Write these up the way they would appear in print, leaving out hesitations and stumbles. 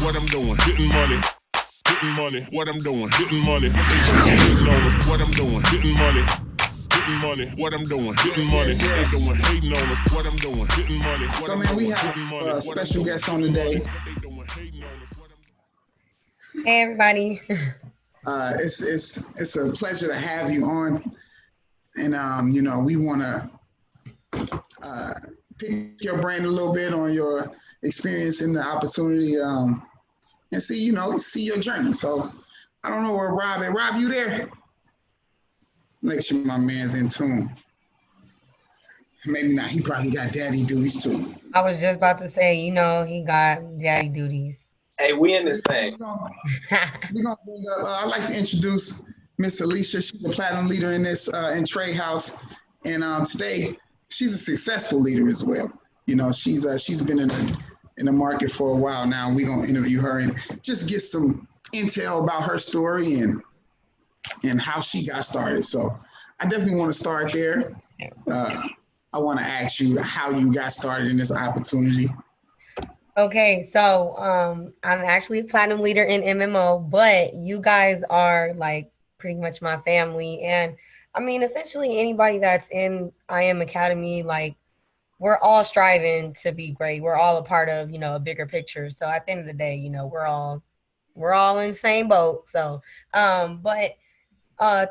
what I'm doing, getting money. Getting money, what I'm doing, getting money. Hating on us, what I'm doing, getting money. Getting money, what I'm doing, getting money. They doing hating on us, what I'm doing, getting money. So man, we have a special guest on today. Hey everybody. It's a pleasure to have you on, and you know, we want to pick your brain a little bit on your experience and the opportunity, and see your journey. So I don't know where Rob is. Rob, you there? Make sure my man's in tune. Maybe not. He probably got daddy duties too. I was just about to say, he got daddy duties. Hey, we in this thing. We're gonna bring up. I'd like to introduce Miss Alysha. She's a platinum leader in this in Trade House, and today she's a successful leader as well. You know, she's been in the market for a while now. We're gonna interview her and just get some intel about her story and how she got started. So I definitely want to start there. I want to ask you how you got started in this opportunity. Okay, so I'm actually a platinum leader in MMO, but you guys are like pretty much my family. And I mean, essentially anybody that's in IM Academy, like we're all striving to be great. We're all a part of, a bigger picture. So at the end of the day, we're all in the same boat. So, but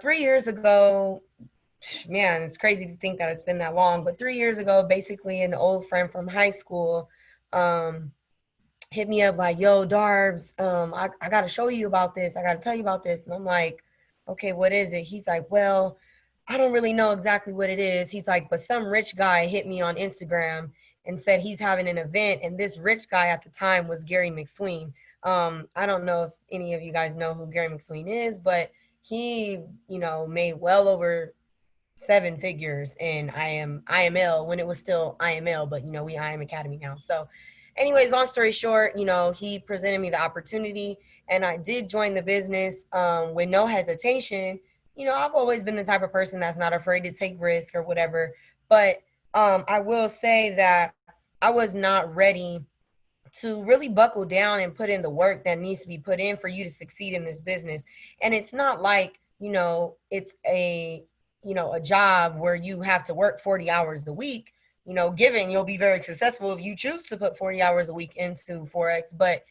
3 years ago, man, it's crazy to think that it's been that long, but 3 years ago, basically an old friend from high school hit me up like, yo, Darbs, I got to show you about this. I got to tell you about this. And I'm like, okay, what is it? He's like, well, I don't really know exactly what it is. He's like, but some rich guy hit me on Instagram and said he's having an event. And this rich guy at the time was Gary McSween. I don't know if any of you guys know who Gary McSween is, but he, made well over 7 figures in IML when it was still IML, but we IM Academy now. So anyways, long story short, he presented me the opportunity and I did join the business with no hesitation. I've always been the type of person that's not afraid to take risk or whatever, but I will say that I was not ready to really buckle down and put in the work that needs to be put in for you to succeed in this business. And it's not like, it's a job where you have to work 40 hours a week, given you'll be very successful if you choose to put 40 hours a week into Forex. But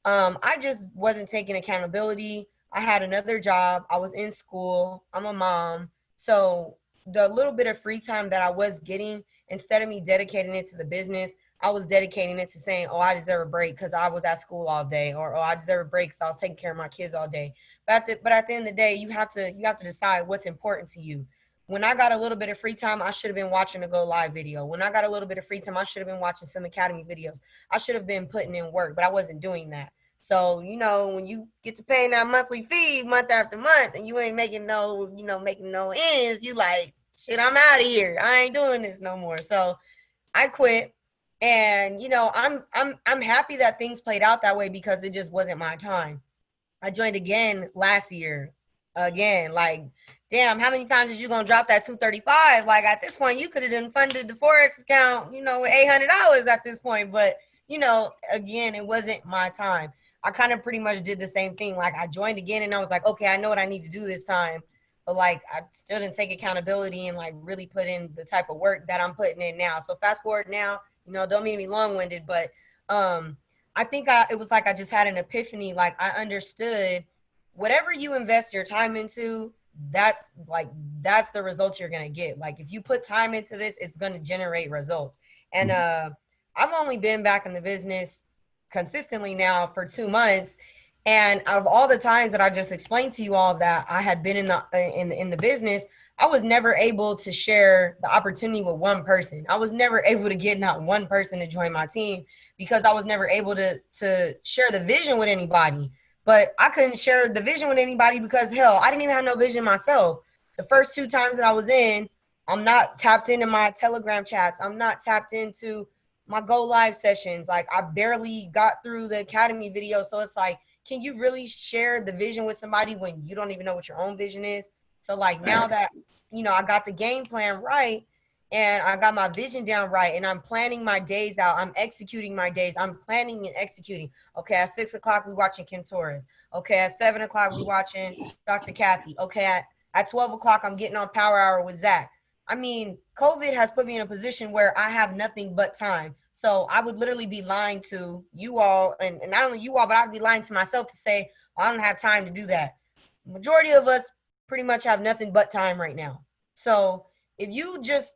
I just wasn't taking accountability. I had another job. I was in school. I'm a mom. So the little bit of free time that I was getting, instead of me dedicating it to the business, I was dedicating it to saying, oh, I deserve a break because I was at school all day, or oh, I deserve a break because I was taking care of my kids all day. But at the end of the day, you have to decide what's important to you. When I got a little bit of free time, I should have been watching a Go Live video. When I got a little bit of free time, I should have been watching some Academy videos. I should have been putting in work, but I wasn't doing that. So, when you get to paying that monthly fee month after month and you ain't making no ends, you like, shit, I'm out of here. I ain't doing this no more. So I quit. And, I'm happy that things played out that way because it just wasn't my time. I joined again last year. Again, like, damn, how many times is you gonna drop that 235? Like at this point, you could have done funded the Forex account, with $800 at this point. But again, it wasn't my time. I kind of pretty much did the same thing. Like I joined again, and I was like, okay, I know what I need to do this time. But like I still didn't take accountability and like really put in the type of work that I'm putting in now. So fast forward now, don't mean to be long-winded, but I think it was like I just had an epiphany. Like I understood whatever you invest your time into, that's the results you're gonna get. Like if you put time into this, it's gonna generate results. And I've only been back in the business consistently now for 2 months. And out of all the times that I just explained to you all that I had been in the business, I was never able to share the opportunity with one person. I was never able to get not one person to join my team because I was never able to share the vision with anybody. But I couldn't share the vision with anybody because, hell, I didn't even have no vision myself. The first 2 times that I was in, I'm not tapped into my Telegram chats. I'm not tapped into my Go Live sessions. Like, I barely got through the Academy video. So it's like, can you really share the vision with somebody when you don't even know what your own vision is? So, like, now that, I got the game plan right, and I got my vision down right, and I'm planning my days out. I'm executing my days. I'm planning and executing. Okay, at 6 o'clock, we watching Kim Torres. Okay, at 7 o'clock, we watching Dr. Kathy. Okay, at 12 o'clock, I'm getting on Power Hour with Zach. I mean, COVID has put me in a position where I have nothing but time. So I would literally be lying to you all, and not only you all, but I'd be lying to myself to say, well, I don't have time to do that. Majority of us pretty much have nothing but time right now. So if you just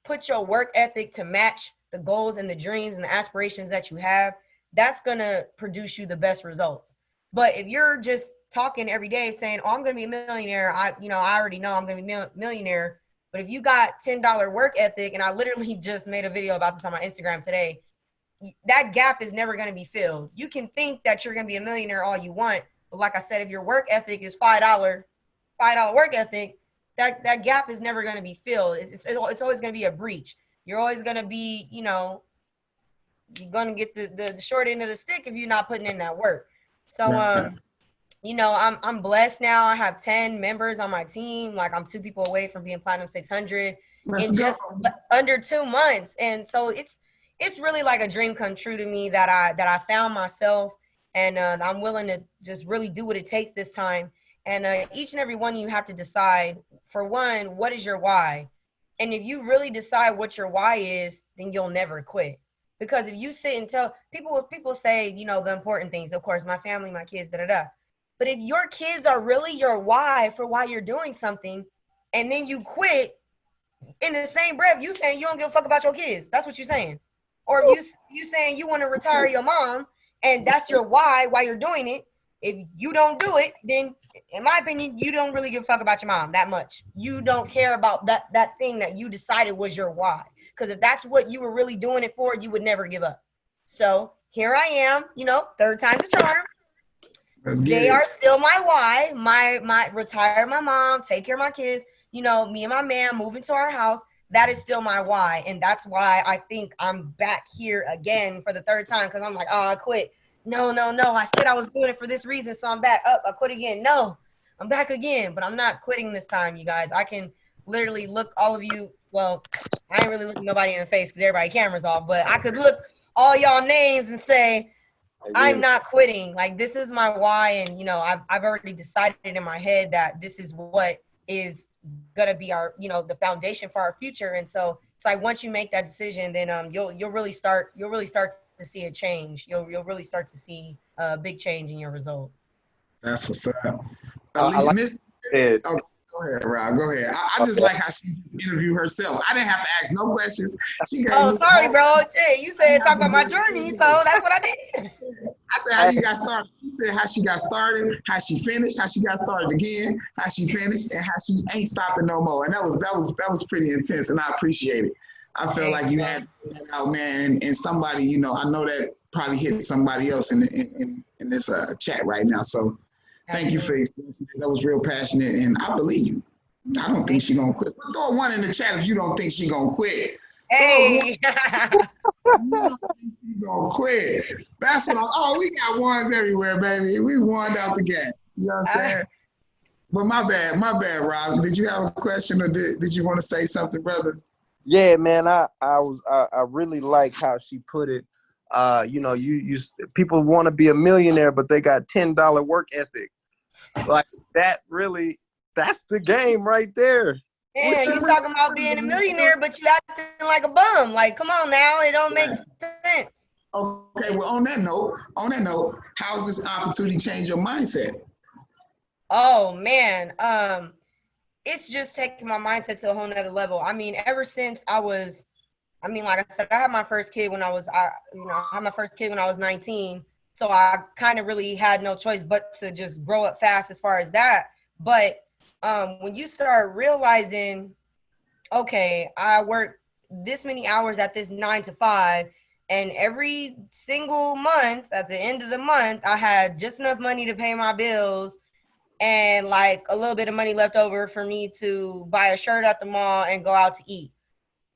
put your work ethic to match the goals and the dreams and the aspirations that you have, that's going to produce you the best results. But if you're just talking every day saying, oh, I'm going to be a millionaire, I already know I'm going to be a millionaire. But if you got $10 work ethic, and I literally just made a video about this on my Instagram today, that gap is never going to be filled. You can think that you're going to be a millionaire all you want, but like I said, if your work ethic is $5 work ethic, that gap is never going to be filled. It's always going to be a breach. You're always going to be, you're going to get the short end of the stick if you're not putting in that work. So, I'm blessed now. I have 10 members on my team. Like, I'm 2 people away from being Platinum 600 in just under 2 months. And so it's really like a dream come true to me that I found myself, and I'm willing to just really do what it takes this time. And each and every one of you have to decide, for one, what is your why? And if you really decide what your why is, then you'll never quit. Because if you sit and tell people say, the important things, of course, my family, my kids, da-da-da. But if your kids are really your why for why you're doing something, and then you quit, in the same breath, you saying you don't give a fuck about your kids. That's what you're saying. Or if you saying you want to retire your mom, and that's your why you're doing it. If you don't do it, then in my opinion, you don't really give a fuck about your mom that much. You don't care about that thing that you decided was your why. Because if that's what you were really doing it for, you would never give up. So here I am, third time's a charm. They are still my why. My retire my mom, take care of my kids. Me and my man move into our house. That is still my why. And that's why I think I'm back here again for the third time. Because I'm like, oh, I quit. No. I said I was doing it for this reason, so I'm back up. I quit again. No, I'm back again. But I'm not quitting this time, you guys. I can literally look all of you. Well, I ain't really looking nobody in the face because everybody cameras off. But I could look all y'all names and say, I'm not quitting. Like, this is my why. And, I've already decided in my head that this is what is going to be our, the foundation for our future. And so it's like, once you make that decision, then you'll really start to see a change. You'll really start to see a big change in your results. That's what's up. Alysha, go ahead, Rob. Go ahead. I just like how she interviewed herself. I didn't have to ask no questions. Sorry, bro. Jay, you said talk about my journey, so that's what I did. I said how you got started. She said how she got started, how she finished, how she got started again, how she finished, and how she ain't stopping no more. And that was pretty intense, and I appreciate it. I feel like you had that out, man, and somebody, I know that probably hit somebody else in this chat right now. So thank you for experiencing that. That was real passionate, and I believe you. I don't think she's gonna quit. Throw one in the chat if you don't think she's gonna quit. Hey. You don't think she's gonna quit. That's what we got ones everywhere, baby. We won out the game. You know what I'm saying? But my bad, Rob. Did you have a question, or did you want to say something, brother? Yeah, man. I really like how she put it. You people want to be a millionaire, but they got $10 work ethic. Like that really, that's the game right there. Yeah, you talking about being a millionaire, but you acting like a bum. Like, come on now, it don't make sense. Okay, well, on that note, how's this opportunity change your mindset? Oh man, it's just taking my mindset to a whole nother level. I mean, ever since like I said, I had my first kid when I was 19. So I kind of really had no choice but to just grow up fast as far as that. But when you start realizing, okay, I work this many hours at this 9 to 5, and every single month, at the end of the month, I had just enough money to pay my bills and like a little bit of money left over for me to buy a shirt at the mall and go out to eat.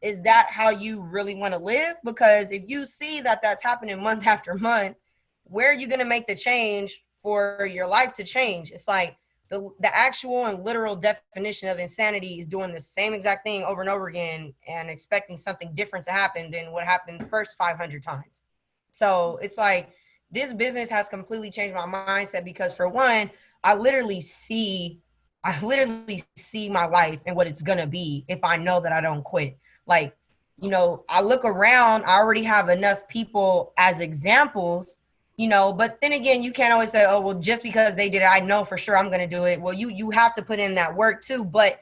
Is that how you really want to live? Because if you see that that's happening month after month, where are you going to make the change for your life to change? It's like the actual and literal definition of insanity is doing the same exact thing over and over again and expecting something different to happen than what happened the first 500 times. So it's like this business has completely changed my mindset because for one, I literally see my life and what it's gonna be if I know that I don't quit. Like, you know, I look around, I already have enough people as examples, you know, but then again, you can't always say, oh, well, just because they did it, I know for sure I'm gonna do it. Well, you have to put in that work too. But,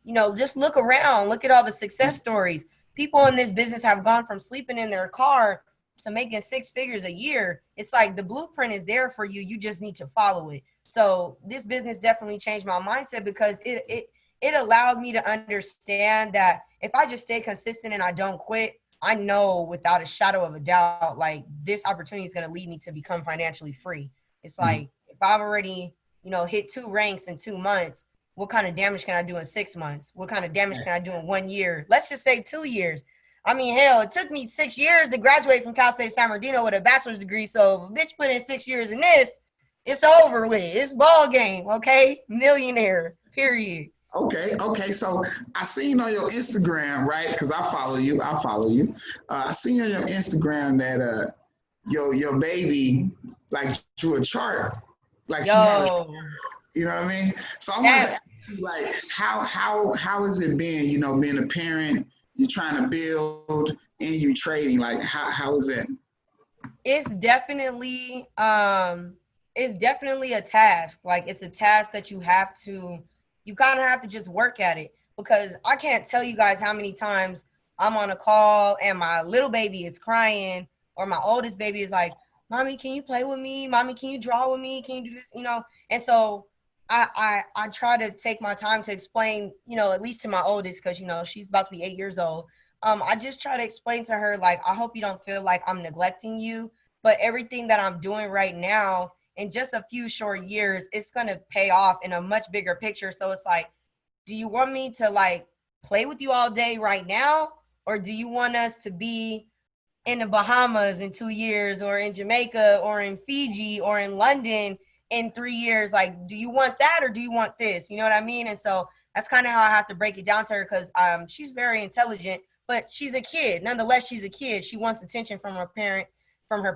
you know, just look around, look at all the success stories. People in this business have gone from sleeping in their car to making 6 figures a year. It's like the blueprint is there for you. You just need to follow it. So this business definitely changed my mindset because it allowed me to understand that if I just stay consistent and I don't quit, I know without a shadow of a doubt, like this opportunity is going to lead me to become financially free. It's like, if I've already, you know, hit 2 ranks in 2 months, what kind of damage can I do in 6 months? What kind of damage can I do in 1 year? Let's just say 2 years. I mean, hell, it took me 6 years to graduate from Cal State San Bernardino with a bachelor's degree. So if a bitch put in 6 years in this, it's over with. It's ball game, okay? Millionaire, period. Okay. So I seen on your Instagram, right? Because I follow you. I seen on your Instagram that your baby like drew a chart, like she had a, you know what I mean? So I wanted to ask you, like, how has it been? You know, being a parent, you trying to build and you trading. Like, how is it? It's definitely a task. Like, it's a task that you kind of have to just work at it, because I can't tell you guys how many times I'm on a call and my little baby is crying, or my oldest baby is like, mommy, can you play with me? Mommy, can you draw with me? Can you do this? You know? And so I try to take my time to explain, you know, at least to my oldest, because, you know, she's about to be 8 years old. I just try to explain to her, like, I hope you don't feel like I'm neglecting you, but everything that I'm doing right now, in just a few short years, it's going to pay off in a much bigger picture. So it's like, do you want me to like play with you all day right now? Or do you want us to be in the Bahamas in 2 years, or in Jamaica, or in Fiji, or in London in 3 years? Like, do you want that, or do you want this? You know what I mean? And so that's kind of how I have to break it down to her, because she's very intelligent, but she's a kid. Nonetheless, she's a kid. She wants attention from her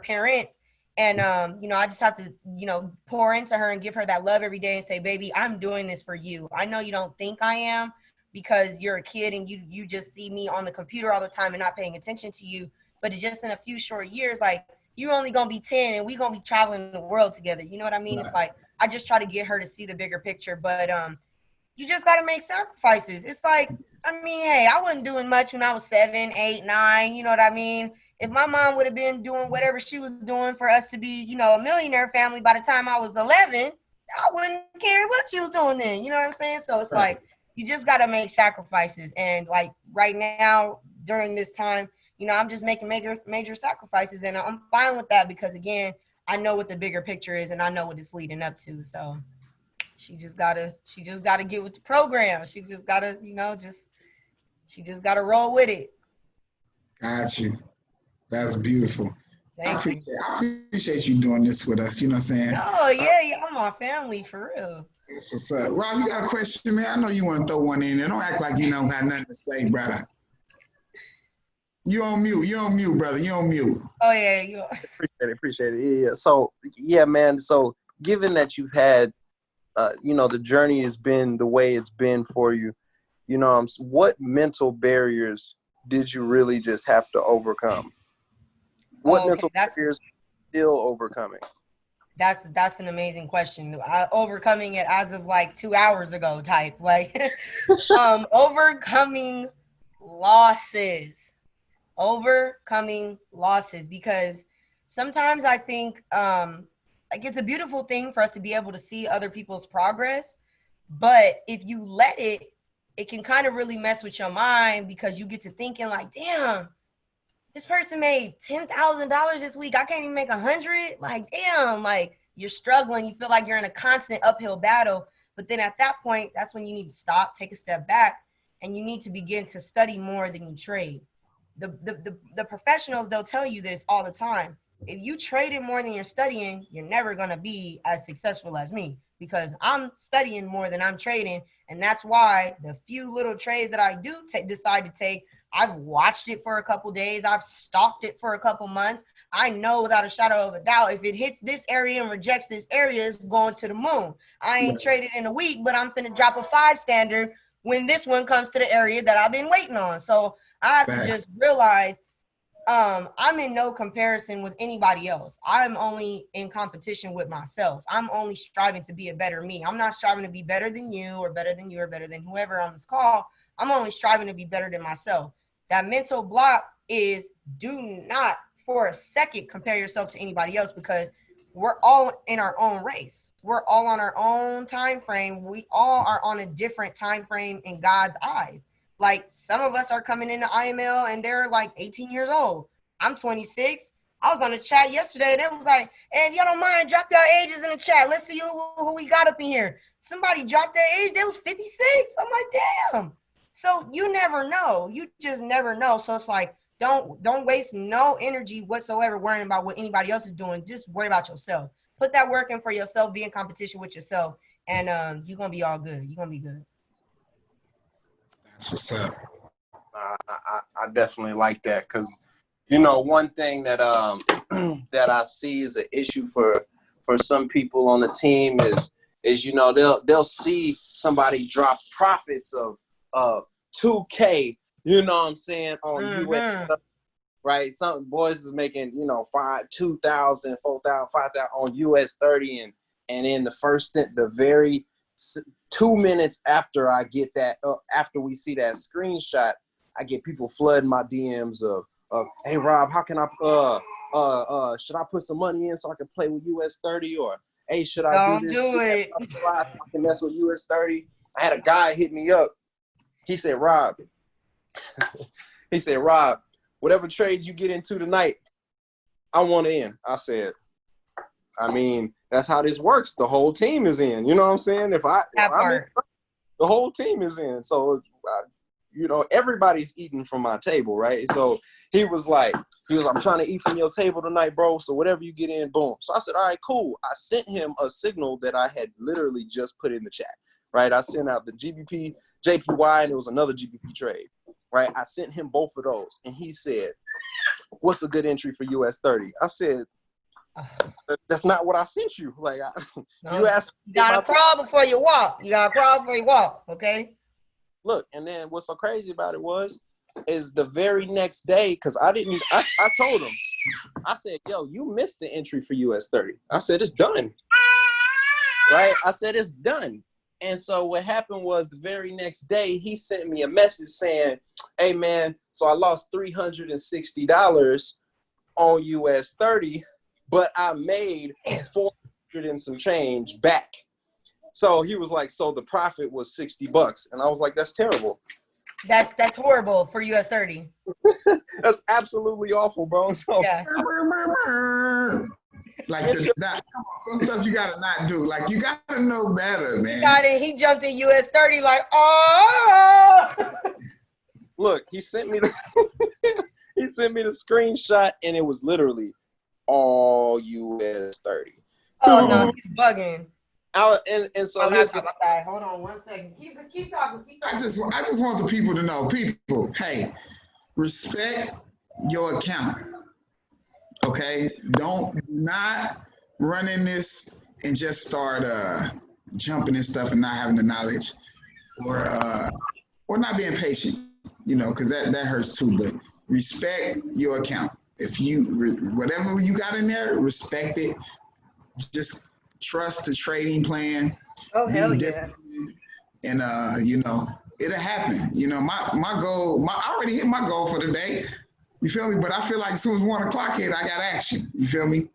parents. And, you know, I just have to, you know, pour into her and give her that love every day and say, baby, I'm doing this for you. I know you don't think I am because you're a kid and you just see me on the computer all the time and not paying attention to you. But it's just in a few short years, like, you're only going to be 10 and we're going to be traveling the world together. You know what I mean? Right. It's like, I just try to get her to see the bigger picture. But you just got to make sacrifices. It's like, I mean, hey, I wasn't doing much when I was 7, 8, 9. You know what I mean? If my mom would have been doing whatever she was doing for us to be, you know, a millionaire family by the time I was 11, I wouldn't care what she was doing then. You know what I'm saying? So it's like, you just got to make sacrifices. And like right now, during this time, you know, I'm just making major sacrifices, and I'm fine with that, because again, I know what the bigger picture is and I know what it's leading up to. So she just gotta get with the program. She just gotta, you know, she just gotta roll with it. Got you. That's beautiful. I Thank you. appreciate you doing this with us. You know what I'm saying? Oh, yeah, I'm my family for real. That's what's up. Rob, you got a question, man? I know you want to throw one in there. Don't act like you don't got nothing to say, brother. You on mute, brother. You on mute. Oh, yeah. You Appreciate it. Yeah. So, yeah, man. So, given that you've had, you know, the journey has been the way it's been for you, you know, what mental barriers did you really just have to overcome? What mental barriers are you still overcoming? That's an amazing question. Overcoming it as of like 2 hours ago type. Like, overcoming losses. Because sometimes I think like it's a beautiful thing for us to be able to see other people's progress, but if you let it can kind of really mess with your mind, because you get to thinking like, damn, this person made $10,000 this week, I can't even make 100. Like, damn, like you're struggling, you feel like you're in a constant uphill battle. But then at that point, that's when you need to stop, take a step back, and you need to begin to study more than you trade. The professionals, they'll tell you this all the time. If you traded more than you're studying, you're never going to be as successful as me. because I'm studying more than I'm trading. And that's why the few little trades that I do decide to take, I've watched it for a couple days. I've stalked it for a couple months. I know without a shadow of a doubt, if it hits this area and rejects this area, it's going to the moon. I ain't traded in a week, but I'm finna drop a 5 standard when this one comes to the area that I've been waiting on. So I have to just realize I'm in no comparison with anybody else. I'm only in competition with myself. I'm only striving to be a better me. I'm not striving to be better than you or better than you or better than whoever on this call. I'm only striving to be better than myself. That mental block is, do not for a second compare yourself to anybody else, because we're all in our own race. We're all on our own time frame. We all are on a different time frame in God's eyes. Like, some of us are coming into IML and they're like 18 years old. I'm 26. I was on a chat yesterday and it was like, hey, if y'all don't mind, drop your ages in the chat. Let's see who we got up in here. Somebody dropped their age. They was 56. I'm like, damn. So you never know. You just never know. So it's like, don't waste no energy whatsoever worrying about what anybody else is doing. Just worry about yourself. Put that work in for yourself. Be in competition with yourself. And you're going to be all good. You're going to be good. That's what's up. I definitely like that, because, you know, one thing that that I see is an issue for some people on the team is you know, they'll see somebody drop profits of 2K, you know what I'm saying, on US, right? Some boys is making, you know, 2,000, 4,000, 5,000 on US 30, and in the very 2 minutes after I get that, after we see that screenshot, I get people flooding my DMs of hey Rob, how can I should I put some money in so I can play with US 30, or hey, should I do this? Do it. So I can mess with US 30. I had a guy hit me up. He said, Rob, whatever trades you get into tonight, I want to in. I said, I mean, that's how this works. The whole team is in. You know what I'm saying? If I'm in, the whole team is in. So, you know, everybody's eating from my table, right? So he was like, I'm trying to eat from your table tonight, bro. So whatever you get in, boom. So I said, all right, cool. I sent him a signal that I had literally just put in the chat, right? I sent out the GBP, JPY, and it was another GBP trade, right? I sent him both of those. And he said, what's a good entry for US 30? I said, that's not what I sent you. Like, you asked. You gotta crawl before you walk. Okay. Look, and then what's so crazy about it is the very next day, because I told him, I said, yo, you missed the entry for US 30. I said, it's done. Right? I said, it's done. And so what happened was the very next day, he sent me a message saying, hey, man, so I lost $360 on US 30, but I made 400 and some change back. So he was like, so the profit was $60. And I was like, that's terrible. That's horrible for US 30. That's absolutely awful, bro. So, yeah. Like some stuff you gotta not do. Like, you gotta know better, man. He jumped in US 30 like, oh. Look, he sent me the screenshot, and it was literally all US 30. Oh no, he's bugging. And so hold on 1 second. Keep talking. I just want the people to know, hey, respect your account. Okay? Not run in this and just start jumping and stuff and not having the knowledge, or not being patient, you know, because that hurts too. But respect your account. If whatever you got in there, respect it. Just trust the trading plan. Oh, hell yeah. And you know, it'll happen. You know, my goal, I already hit my goal for the day. You feel me? But I feel like as soon as 1 o'clock hit, I got action. You feel me?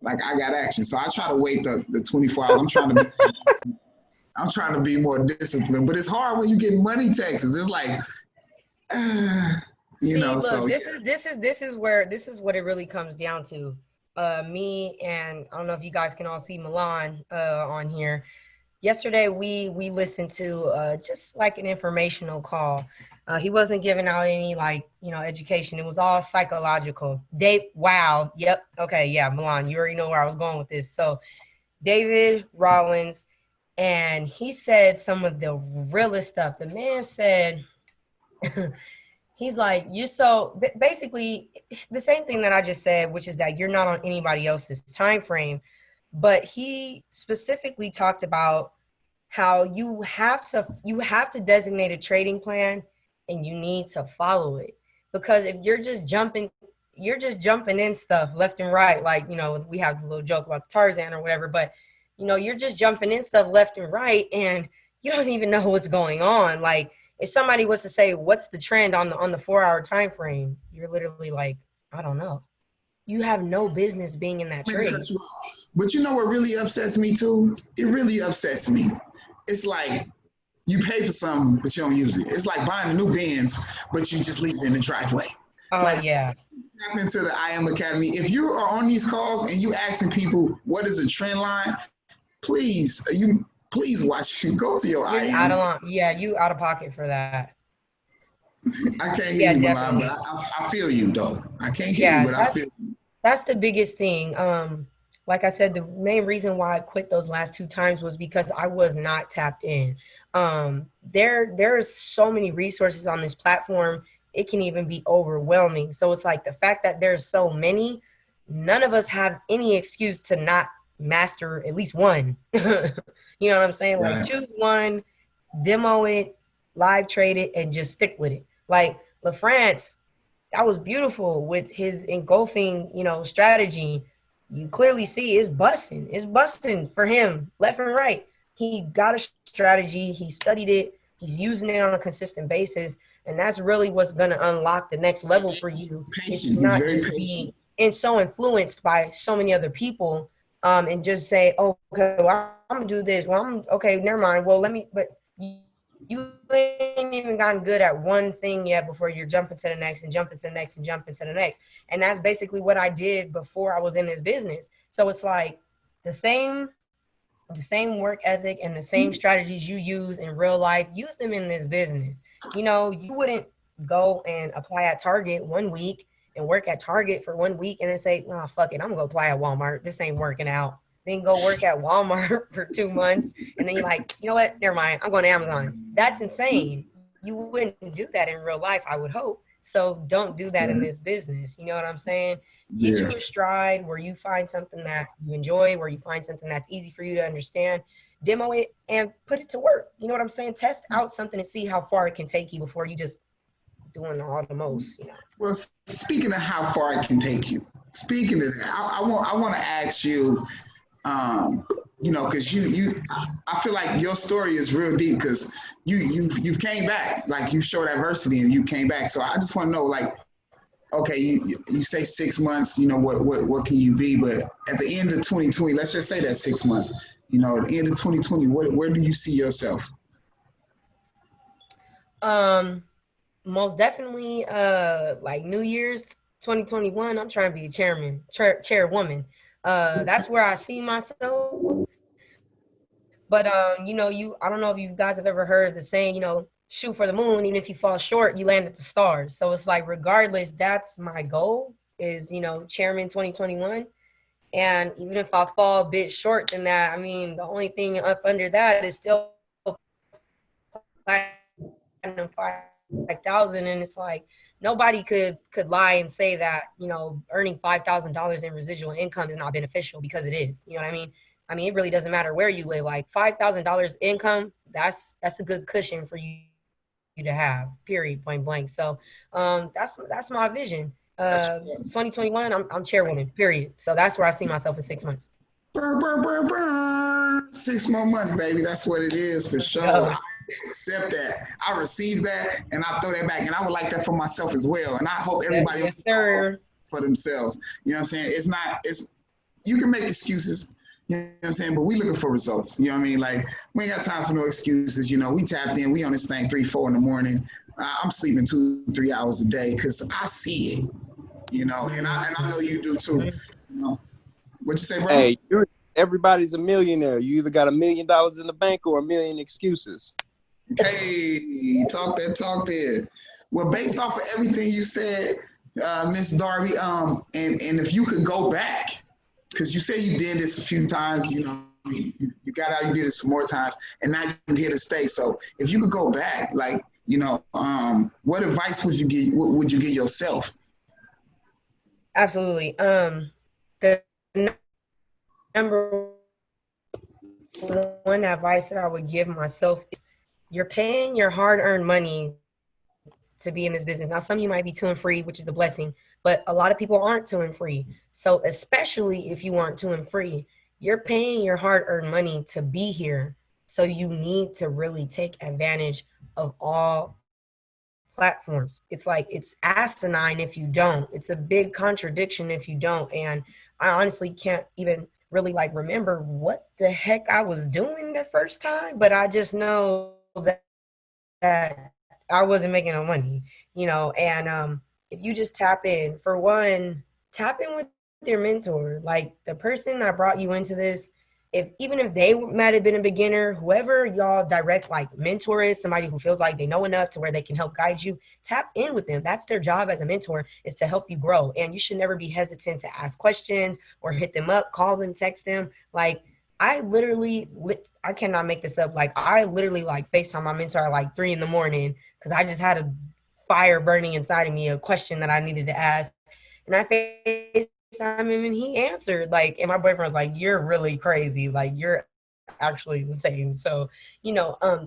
Like, I got action. So I try to wait the 24 hours. I'm trying to be more disciplined. But it's hard when you get money texts. It's like, you know. Look, so this is what it really comes down to. Me and I don't know if you guys can all see Milan on here. Yesterday we listened to just like an informational call. He wasn't giving out any education. It was all psychological. Wow. Yep. Okay. Yeah. Milan, you already know where I was going with this. So David Rollins, and he said some of the realest stuff. The man said, he's like, you so basically the same thing that I just said, which is that you're not on anybody else's time frame. But he specifically talked about how you have to designate a trading plan and you need to follow it. Because if you're just jumping in stuff left and right, like, you know, we have the little joke about Tarzan or whatever, but you know, you're just jumping in stuff left and right and you don't even know what's going on. Like, if somebody was to say, what's the trend on the 4 hour time frame, you're literally like, I don't know. You have no business being in that trade. But you know what really upsets me too? It really upsets me. It's like you pay for something, but you don't use it. It's like buying a new Benz, but you just leave it in the driveway. Oh, like, yeah. Tap into the IM Academy. If you are on these calls and you asking people what is a trend line, please watch. Go to your You're IM. out of line. Yeah, you out of pocket for that. I can't hear you, Milan, but I feel you though. I can't hear you, but I feel you. That's the biggest thing. Like I said, the main reason why I quit those last 2 times was because I was not tapped in. There's so many resources on this platform, it can even be overwhelming. So it's like the fact that there's so many, none of us have any excuse to not master at least one. You know what I'm saying? Right. Like, choose one, demo it, live trade it, and just stick with it. Like LaFrance, that was beautiful with his engulfing, you know, strategy. You clearly see it's busting. It's busting for him left and right. He got a strategy. He studied it. He's using it on a consistent basis. And that's really what's going to unlock the next level for you. It's not just being and so influenced by so many other people and just say, oh, okay, well, I'm going to do this. Well, okay, never mind. Well, but you ain't even gotten good at one thing yet before you're jumping to the next and jumping to the next and jumping to the next. And that's basically what I did before I was in this business. So it's like the same work ethic and the same strategies you use in real life, use them in this business. You know, you wouldn't go and apply at Target 1 week and work at Target for 1 week and then say, oh, fuck it, I'm gonna apply at Walmart. This ain't working out. Then go work at Walmart for 2 months. And then you're like, you know what? Never mind. I'm going to Amazon. That's insane. You wouldn't do that in real life, I would hope. So don't do that in this business. You know what I'm saying? Get you a stride where you find something that you enjoy, where you find something that's easy for you to understand, demo it and put it to work. You know what I'm saying? Test out something and see how far it can take you before you just doing all the most, you know. Well, speaking of how far it can take you, speaking of that, I want to ask you, you know, because I feel like your story is real deep because you've came back, like you showed adversity and you came back. So I just want to know, like, okay, you say 6 months, you know, what can you be? But at the end of 2020, let's just say that 6 months, you know, at the end of 2020, where do you see yourself? Most definitely, like New Year's 2021, I'm trying to be a chairwoman. That's where I see myself. But you know, I don't know if you guys have ever heard the saying, you know, shoot for the moon, even if you fall short, you land at the stars. So it's like, regardless, that's my goal is, you know, chairman 2021. And even if I fall a bit short than that, I mean, the only thing up under that is still 5,000. And it's like, nobody could lie and say that, you know, earning $5,000 in residual income is not beneficial, because it is. You know what I mean? I mean, it really doesn't matter where you live. Like $5,000 income, that's a good cushion for you to have, period, point blank. So that's my vision. 2021, I'm chairwoman, period. So that's where I see myself in 6 months. 6 more months, baby. That's what it is for sure. I accept that. I receive that and I throw that back. And I would like that for myself as well. And I hope everybody yes, sir. For themselves. You know what I'm saying? You can make excuses. You know what I'm saying? But we looking for results. You know what I mean? Like, we ain't got time for no excuses. You know, we tapped in. We on this thing 3, 4 in the morning. I'm sleeping 2, 3 hours a day because I see it. You know, and I know you do too. You know, what you say, bro? Hey, everybody's a millionaire. You either got $1 million in the bank or 1 million excuses. Hey, talk there. Well, based off of everything you said, Miss Darby, and if you could go back, because you say you did this a few times, you know, you got out, you did it some more times, and now you're here to stay. So if you could go back, like, what advice would you give? What would you give yourself? Absolutely. The number one advice that I would give myself is you're paying your hard-earned money to be in this business. Now, some of you might be tune free, which is a blessing, but a lot of people aren't tune free. So especially if you aren't tune free, you're paying your hard-earned money to be here. So you need to really take advantage of all platforms. It's like, it's asinine if you don't. It's a big contradiction if you don't. And I honestly can't even really like remember what the heck I was doing the first time, but I just know that I wasn't making no money, and if you just tap in, for one, tap in with your mentor, like the person that brought you into this. Even if they might have been a beginner, whoever y'all direct like mentor is, somebody who feels like they know enough to where they can help guide you, tap in with them. That's their job as a mentor, is to help you grow. And you should never be hesitant to ask questions or hit them up, call them, text them. Like, I cannot make this up. Like, I literally like FaceTime my mentor at like 3 a.m. because I just had a fire burning inside of me, a question that I needed to ask. And I FaceTime him and he answered. Like, and my boyfriend was like, "You're really crazy. Like, you're actually insane." So,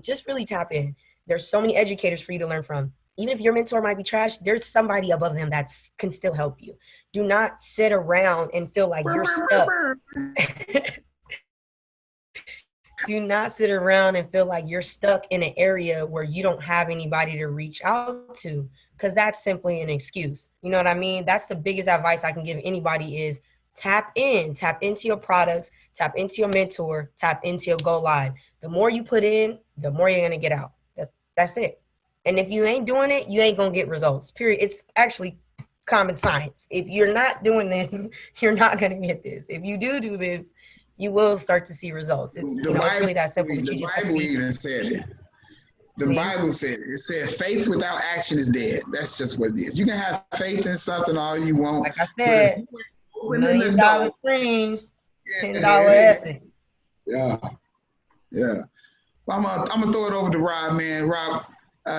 just really tap in. There's so many educators for you to learn from. Even if your mentor might be trash, there's somebody above them that can still help you. Do not sit around and feel like you're stuck. Do not sit around and feel like you're stuck in an area where you don't have anybody to reach out to, because that's simply an excuse. You know what I mean? That's the biggest advice I can give anybody is tap into your products, tap into your mentor, tap into your go live. The more you put in, the more you're going to get out. That's it. And if you ain't doing it, you ain't going to get results, period. It's actually common science. If you're not doing this, you're not going to get this. If you do this, you will start to see results. It's really that simple. The Bible even said it. The Bible said it. It said faith without action is dead. That's just what it is. You can have faith in something all you want. Like I said, $1 million dreams, $10 effort. Yeah. I'm gonna throw it over to Rob, man. Rob,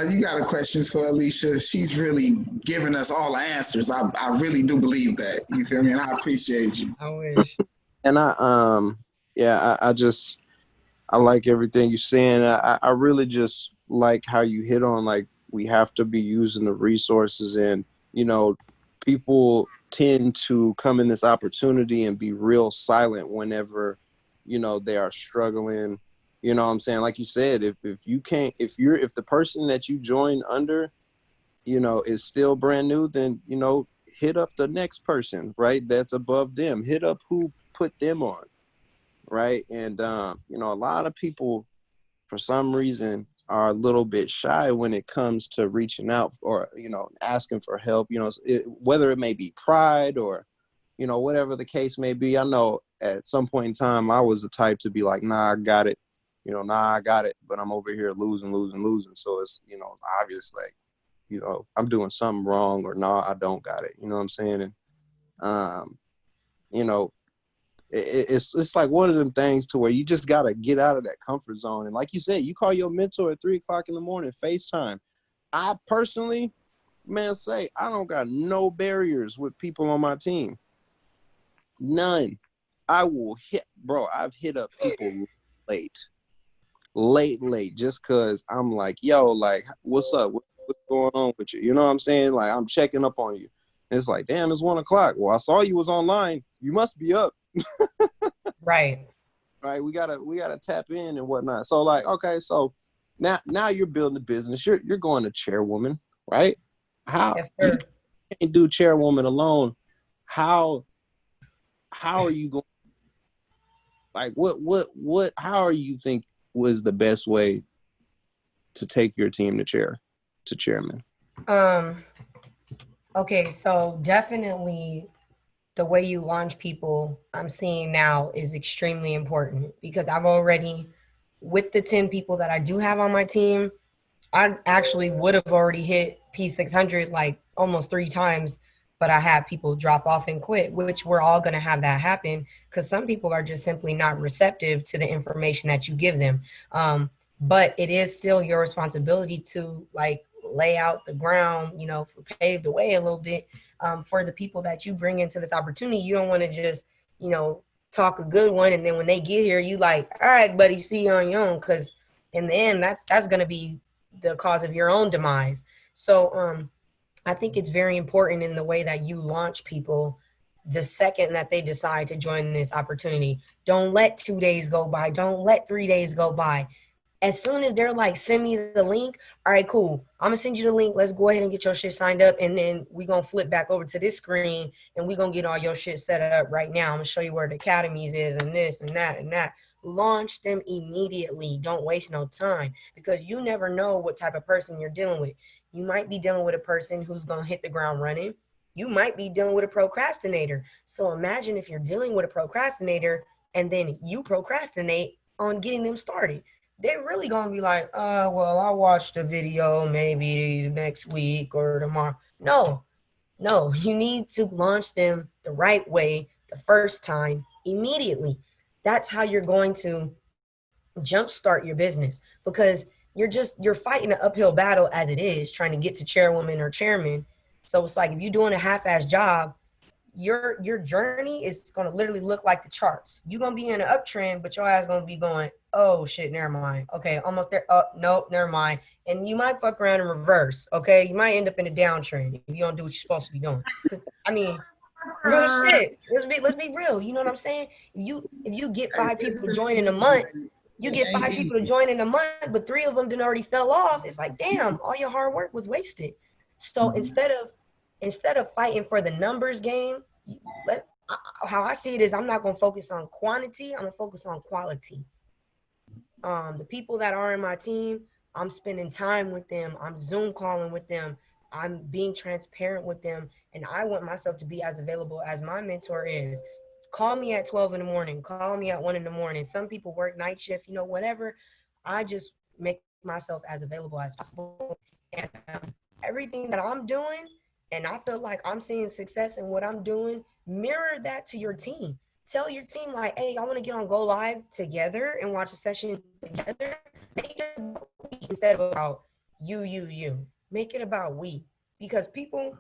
you got a question for Alysha. She's really giving us all the answers. I really do believe that. You feel me? And I appreciate you. I wish. And I like everything you're saying. I really just like how you hit on, like, we have to be using the resources, and, people tend to come in this opportunity and be real silent whenever, they are struggling. You know what I'm saying? Like you said, if the person that you join under, is still brand new, then, hit up the next person, right? That's above them. Hit up who put them on, right? And a lot of people for some reason are a little bit shy when it comes to reaching out or asking for help, whether it may be pride or whatever the case may be. I know at some point in time I was the type to be like, nah, I got it, but I'm over here losing. So it's it's obvious, like, I'm doing something wrong, or nah, I don't got it, you know what I'm saying? And it's like one of them things to where you just got to get out of that comfort zone. And like you said, you call your mentor at 3 o'clock in the morning, FaceTime. I personally, man, I don't got no barriers with people on my team. None. I've hit up people late, just because I'm like, yo, like, what's up? What's going on with you? You know what I'm saying? Like, I'm checking up on you. And it's like, damn, it's 1 o'clock. Well, I saw you was online. You must be up. Right. We gotta tap in and whatnot. So, like, okay, so now you're building a business. You're going to chairwoman, right? How Yes, sir. You can't do chairwoman alone? How are you going? Like, what? How are you think was the best way to take your team to chairman? Okay, so definitely the way you launch people, I'm seeing now, is extremely important, because I've already, with the 10 people that I do have on my team, I actually would have already hit P600 like almost 3 times but I have people drop off and quit, which we're all going to have that happen because some people are just simply not receptive to the information that you give them. But it is still your responsibility to like lay out the ground, you know, pave the way a little bit for the people that you bring into this opportunity. You don't want to just, you know, talk a good one, and then when they get here, you like, all right, buddy, see you on your own, because in the end, that's going to be the cause of your own demise. So I think it's very important in the way that you launch people the second that they decide to join this opportunity. Don't let 2 days go by. Don't let 3 days go by. As soon as they're like, send me the link, all right, cool. I'm gonna send you the link. Let's go ahead and get your shit signed up. And then we're gonna flip back over to this screen and we're gonna get all your shit set up right now. I'm gonna show you where the academies is and this and that and that. Launch them immediately. Don't waste no time, because you never know what type of person you're dealing with. You might be dealing with a person who's gonna hit the ground running. You might be dealing with a procrastinator. So imagine if you're dealing with a procrastinator and then you procrastinate on getting them started. They're really gonna be like, well, I'll watch the video maybe next week or tomorrow. No, you need to launch them the right way the first time immediately. That's how you're going to jumpstart your business, because you're fighting an uphill battle as it is trying to get to chairwoman or chairman. So it's like if you're doing a half-ass job, your journey is going to literally look like the charts. You're going to be in an uptrend, but your ass going to be going, oh shit, never mind. Okay, almost there. Nope, never mind. And you might fuck around in reverse. Okay, you might end up in a downtrend if you don't do what you're supposed to be doing. Because I mean, real shit. Let's be real. You know what I'm saying? If you get 5 people to join in a month, you get 5 people to join in a month, but 3 of them didn't already fell off. It's like, damn, all your hard work was wasted. So instead of fighting for the numbers game, how I see it is I'm not going to focus on quantity. I'm going to focus on quality. The people that are in my team, I'm spending time with them. I'm Zoom calling with them. I'm being transparent with them. And I want myself to be as available as my mentor is. Call me at 12 in the morning. Call me at 1 in the morning. Some people work night shift, you know, whatever. I just make myself as available as possible. And everything that I'm doing, and I feel like I'm seeing success in what I'm doing, mirror that to your team. Tell your team like, hey, I want to get on Go Live together and watch a session together. Make it about we instead of about you. Make it about we. Because people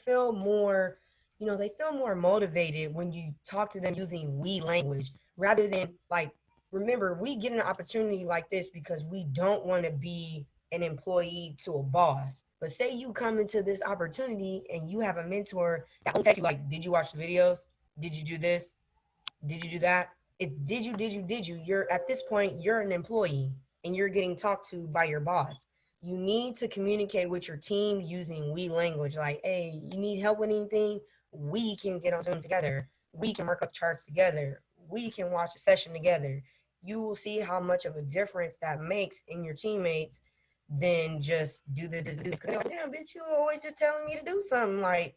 feel more, you know, they feel more motivated when you talk to them using we language rather than like, remember, we get an opportunity like this because we don't want to be an employee to a boss. But say you come into this opportunity and you have a mentor that will text you like, did you watch the videos? Did you do this? Did you do that? It's did you. You're at this point, you're an employee and you're getting talked to by your boss. You need to communicate with your team using we language. Like, hey, you need help with anything? We can get on Zoom together. We can work up charts together. We can watch a session together. You will see how much of a difference that makes in your teammates than just do this. Like, damn, bitch, you always just telling me to do something. Like,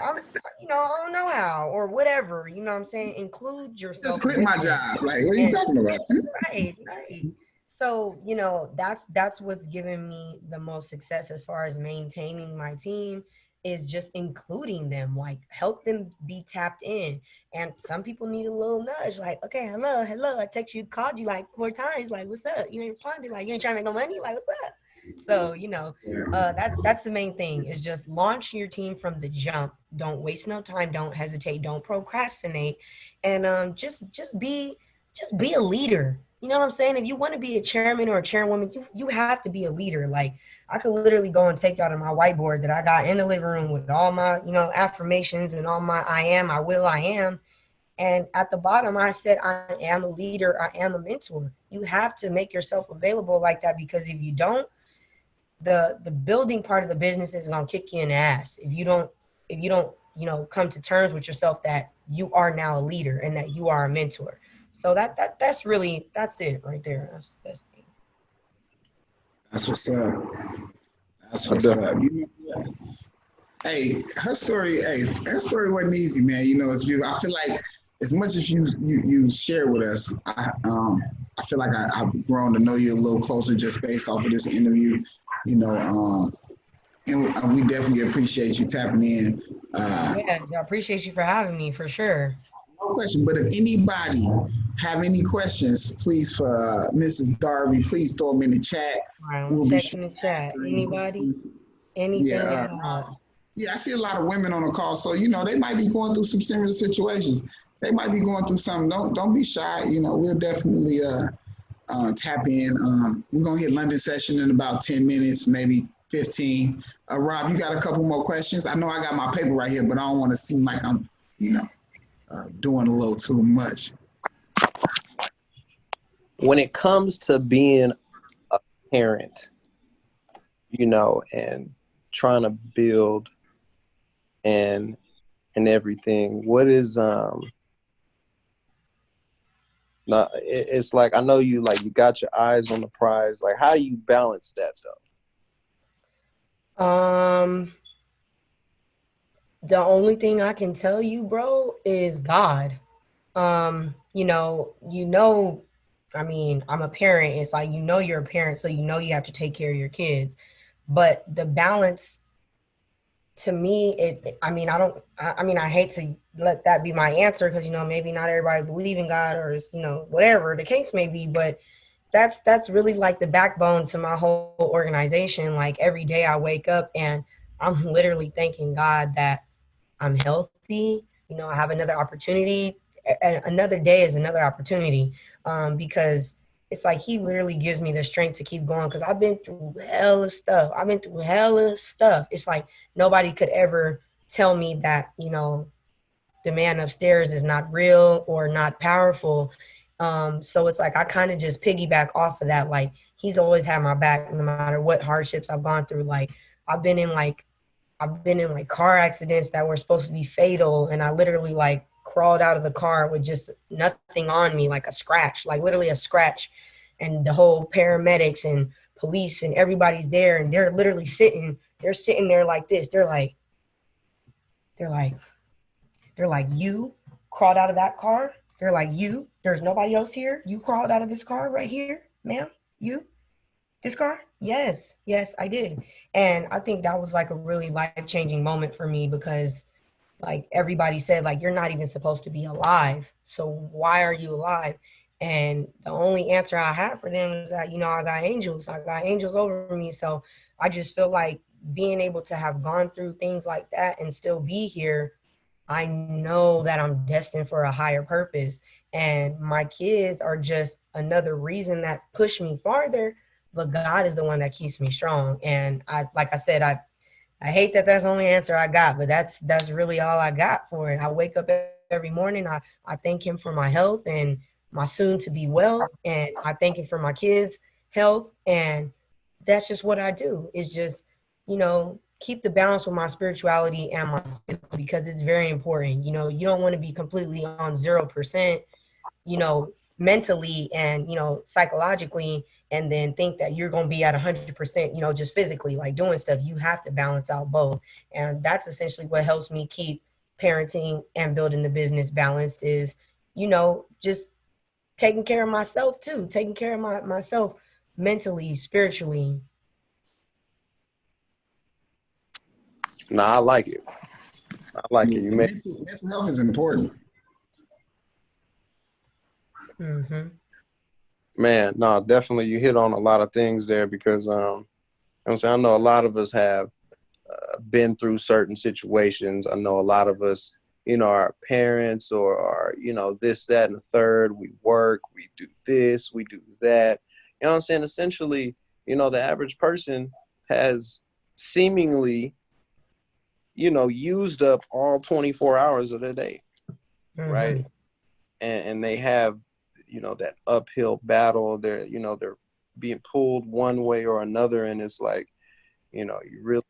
I don't know how or whatever. You know what I'm saying? Include yourself. Just quit my job. Like, what are you talking about? Right. So, you know, that's what's given me the most success as far as maintaining my team, is just including them, like help them be tapped in. And some people need a little nudge, like, okay, hello. I text you, called you like 4 times, like, what's up? You ain't responded, like, you ain't trying to make no money, like, what's up? So, you know, that's the main thing, is just launch your team from the jump. Don't waste no time. Don't hesitate. Don't procrastinate. And just be a leader. You know what I'm saying? If you want to be a chairman or a chairwoman, you have to be a leader. Like, I could literally go and take out of my whiteboard that I got in the living room with all my, you know, affirmations and all my I am, I will, I am. And at the bottom, I said, I am a leader. I am a mentor. You have to make yourself available like that, because if you don't, the building part of the business is going to kick you in the ass. If you don't, you know, come to terms with yourself that you are now a leader and that you are a mentor. So that's it right there. That's the best thing. That's what's up. That's what's up. Hey, her story wasn't easy, man. You know, it's beautiful. I feel like as much as you share with us, I feel like I've grown to know you a little closer just based off of this interview. You know, and we definitely appreciate you tapping in. Yeah, I appreciate you for having me for sure. No question, but if anybody have any questions, please for Mrs. Darby, please throw them in the chat. All right, I'm We'll be sure checking the to chat. answer any Anybody? questions. Yeah, Anything at all? yeah, I see a lot of women on the call, so they might be going through some similar situations. They might be going through something. Don't be shy. We'll definitely tap in. We're gonna hit London session in about 10 minutes, maybe 15. Rob, you got a couple more questions? I know I got my paper right here, but I don't want to seem like I'm, doing a little too much. When it comes to being a parent, and trying to build and everything, what is not, it's like, I know you got your eyes on the prize. Like, how do you balance that though? The only thing I can tell you, bro, is God. You know, I mean, I'm a parent. It's like, you're a parent, so you have to take care of your kids. But the balance, to me, I hate to let that be my answer, because maybe not everybody believe in God, or whatever the case may be, but that's really like the backbone to my whole organization. Like, every day I wake up and I'm literally thanking God that I'm healthy. I have another opportunity. Another day is another opportunity, because it's like He literally gives me the strength to keep going, because I've been through hella stuff. It's like nobody could ever tell me that, the man upstairs is not real or not powerful. So it's like I kind of just piggyback off of that. Like, He's always had my back no matter what hardships I've gone through. Like, I've been in like car accidents that were supposed to be fatal, and I literally crawled out of the car with just nothing on me, like a scratch, like literally a scratch. And the whole paramedics and police and everybody's there, and they're literally sitting there like this. They're like, you crawled out of that car? They're like, there's nobody else here? You crawled out of this car right here, ma'am? This car? Yes, I did. And I think that was like a really life-changing moment for me, because everybody said, you're not even supposed to be alive. So why are you alive? And the only answer I had for them is that, I got angels. I got angels over me. So I just feel like being able to have gone through things like that and still be here, I know that I'm destined for a higher purpose. And my kids are just another reason that pushed me farther. But God is the one that keeps me strong. And like I said, I hate that that's the only answer I got, but that's really all I got for it. I wake up every morning. I thank Him for my health and my soon to be wealth. And I thank Him for my kids' health. And that's just what I do. It's just, keep the balance with my spirituality and my physical, because it's very important. You don't want to be completely on 0%, mentally and, psychologically, and then think that you're going to be at 100%, just physically, like doing stuff. You have to balance out both. And that's essentially what helps me keep parenting and building the business balanced, is, just taking care of myself too, taking care of myself mentally, spiritually. No, I like it. You mental health is important. Mm-hmm. Man, no, definitely you hit on a lot of things there, because I'm saying, I know a lot of us have been through certain situations. I know a lot of us, our parents or our, this, that, and the third. We work, we do this, we do that. You know what I'm saying? Essentially, the average person has seemingly, used up all 24 hours of their day, Mm-hmm. right? And they have, that uphill battle. They're being pulled one way or another, and it's like, you really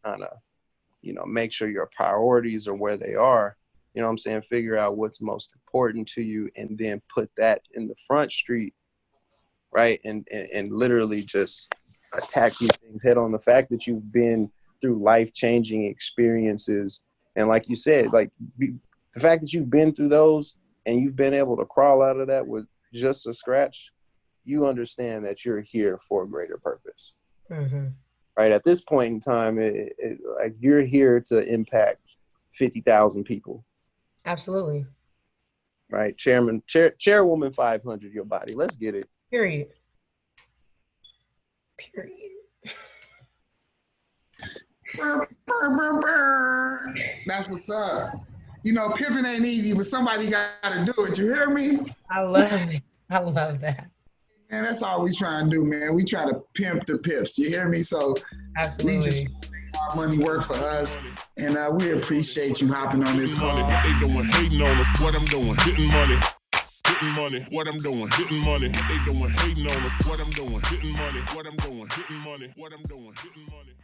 kind of, make sure your priorities are where they are. You know what I'm saying? Figure out what's most important to you, and then put that in the front street, right? And literally just attack these things head on. The fact that you've been through life-changing experiences, and like you said, the fact that you've been through those and you've been able to crawl out of that with just a scratch, you understand that you're here for a greater purpose. Mm-hmm. right? At this point in time, like you're here to impact 50,000 people. Absolutely. Right? Chairwoman 500, your body. Let's get it. Period. That's what's up. You know, pimping ain't easy, but somebody got to do it. You hear me? I love it. I love that. Man, that's all we trying to do, man. We try to pimp the pips. You hear me? So Absolutely. we just make our money work for us, and we appreciate you hopping on this call. What they doing? Hating on us. What I'm doing? Getting money. Getting money. What I'm doing? Getting money. What they doing? Hating on us. What I'm doing? Getting money. What I'm doing? Getting money. What I'm doing? Getting money.